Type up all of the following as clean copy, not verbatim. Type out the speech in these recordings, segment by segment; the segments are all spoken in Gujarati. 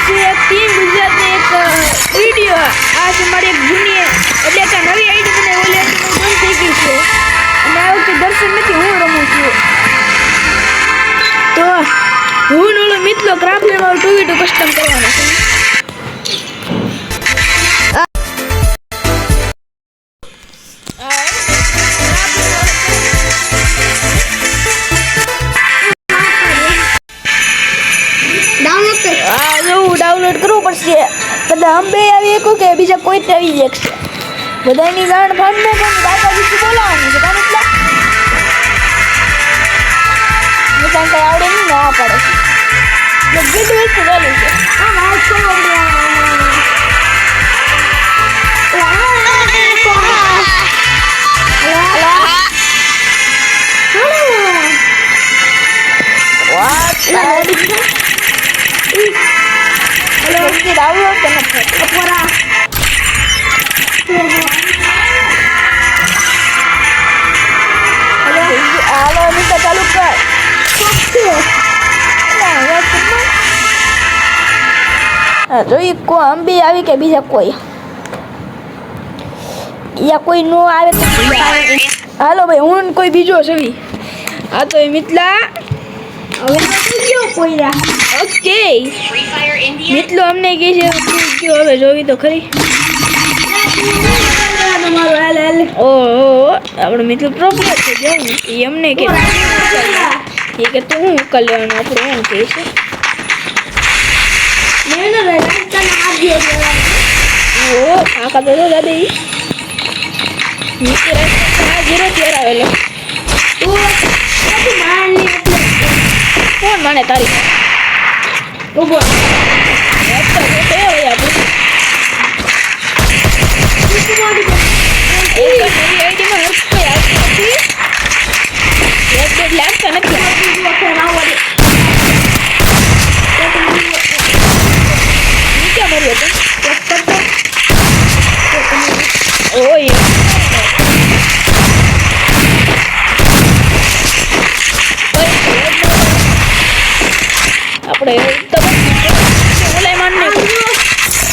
છે ટીમ ગુજરાતની એક વિડીયો. આ છે મારી એક જૂની એટલે કે નવી આઈડી મને ઓલી આઈડી બંધ થઈ ગઈ છે અને આ વખતે દર્શન નથી હું રમું છું. તો હું ઓલો મિત્રો ક્રાફ્ટમાં 2v2 કસ્ટમ કરવાનો છે. ડાઉનલોડ કરવું પડશે. બધા અંબે આવી શકો કે બીજા કોઈ તે આવી શકશે. બધાની ગાંડ ફાંડને પણ બાકાજી બોલાવવાનું છે. કારણ કે નિશાન કઈ આવડે નહીં ના પડે. બધું વસ્તુ ચાલુ છે. ડાઉનલોડ કરना હાલો નીચે ચાલુ કર. જોઈ કો અંબી આવી કે બીજા કોઈ યા કોઈ નો આવે તો હાલો ભાઈ હું કોઈ બીજો છવી. આ તો મિતલા હવે ગયો કોઈ રા. ઓકે મિતલો અમને કહે છે ગયો હવે જોવી તો ખરી. ઓહો આપણો મિત્ર પ્રોબ્લેમ છે જો એ અમને કે તું હું કરી લેવાનું આપણું શું કહે છે. આખા તો દાદી મિત્ર 0 ત્યારે આવેલો કોણ માને તારી ઉભો આપણે ઓલા માન નાખો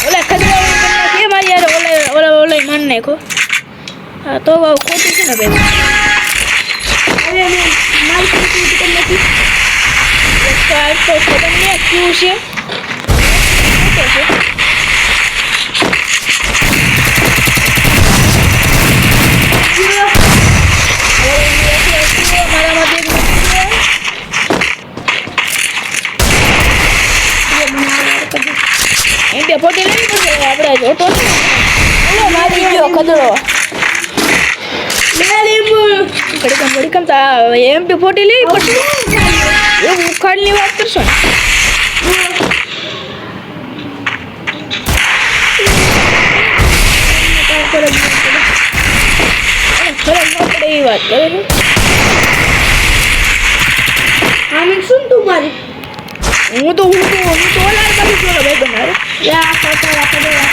ઓલા ખજરા કે મારી યાર ઓલા માન નાખો. હા તો ખોટું છે ને ભાઈ. અરે મારી ખોટું નથી તો ખબર નહીં ક્યુ છે. ફોટી લઈ પડશે આપણે જોતો મારી ગયો ખદડો ઘડીકમ MP40 લેવી પડશે. એવું ઉખાડની વાત કરશો ને આપણે એવી વાત કરે છે. આને શું તું મારી હું તો ઓલાર બાજુ જોડો ભાઈ બનાવે યા ફોટા પડેલા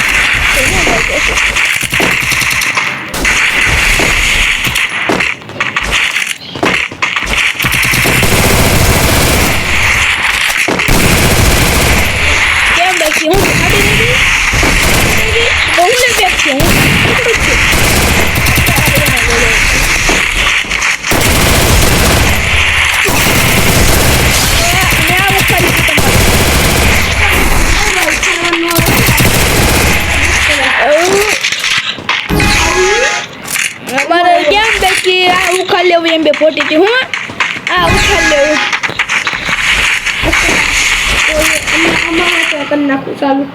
કેમ બાકી હું ખાડી નથી બહુ લે બેક છે હું ઉખાડ લેવું MP40 થી હું આ ઉખાડ લેવું કરી નાખું ચાલુ.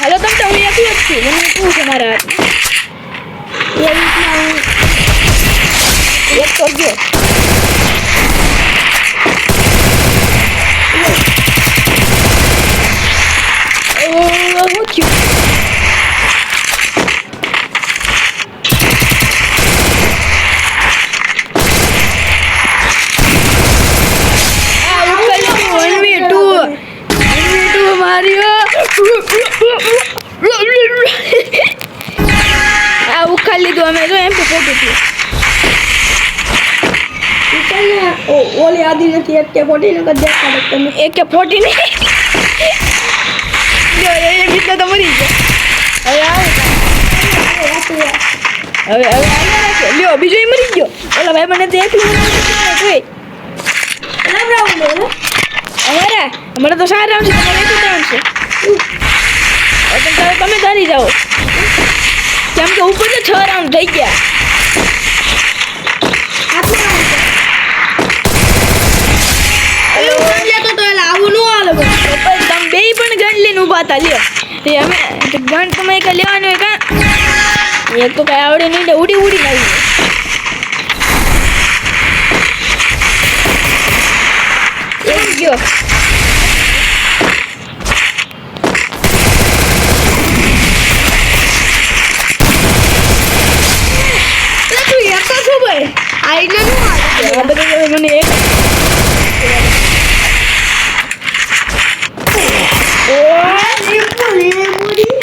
હાલો તમે તો હું એકલો જ છું. મને શું છે મારા હાથમાં એક કરજો. શું થયું આ ઉખાડી લીધું અમે જો MP40 ઓલી આદિ નથી AK-40 નો કદ દેખાડો તમે. AK-40 નહીં. જો એ બીજો તો મરી ગયો. હવે આવું હવે અહીંયા રાખે લ્યો બીજો ઈ મરી ગયો. ઓલા ભાઈ મને તો એકલું જોઈ અમારે તો 4 રાઉન્ડ છે તમારે 1 રાઉન્ડ છે. તમે તારી જાઓ કેમ કે ઉપર તો 6 રાઉન્ડ થઈ ગયા. તમે બે પણ ગન લઈને ઉભા હતા લ્યો તે અમે ગન તમે એક લેવાનું હોય કા એક તો કઈ આવડે નહીં ને ઉડી આવી એક ગયો. મને એક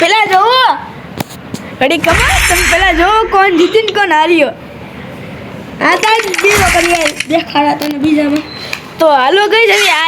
પેલા જોવો ઘડી કમા તમે પેલા જોવો કોણ જીતીને કોણ હાર્યો. આ તાજ દીવો કરીએ દેખાડા તને બીજામાં. તો હાલો ગઈ જવી આ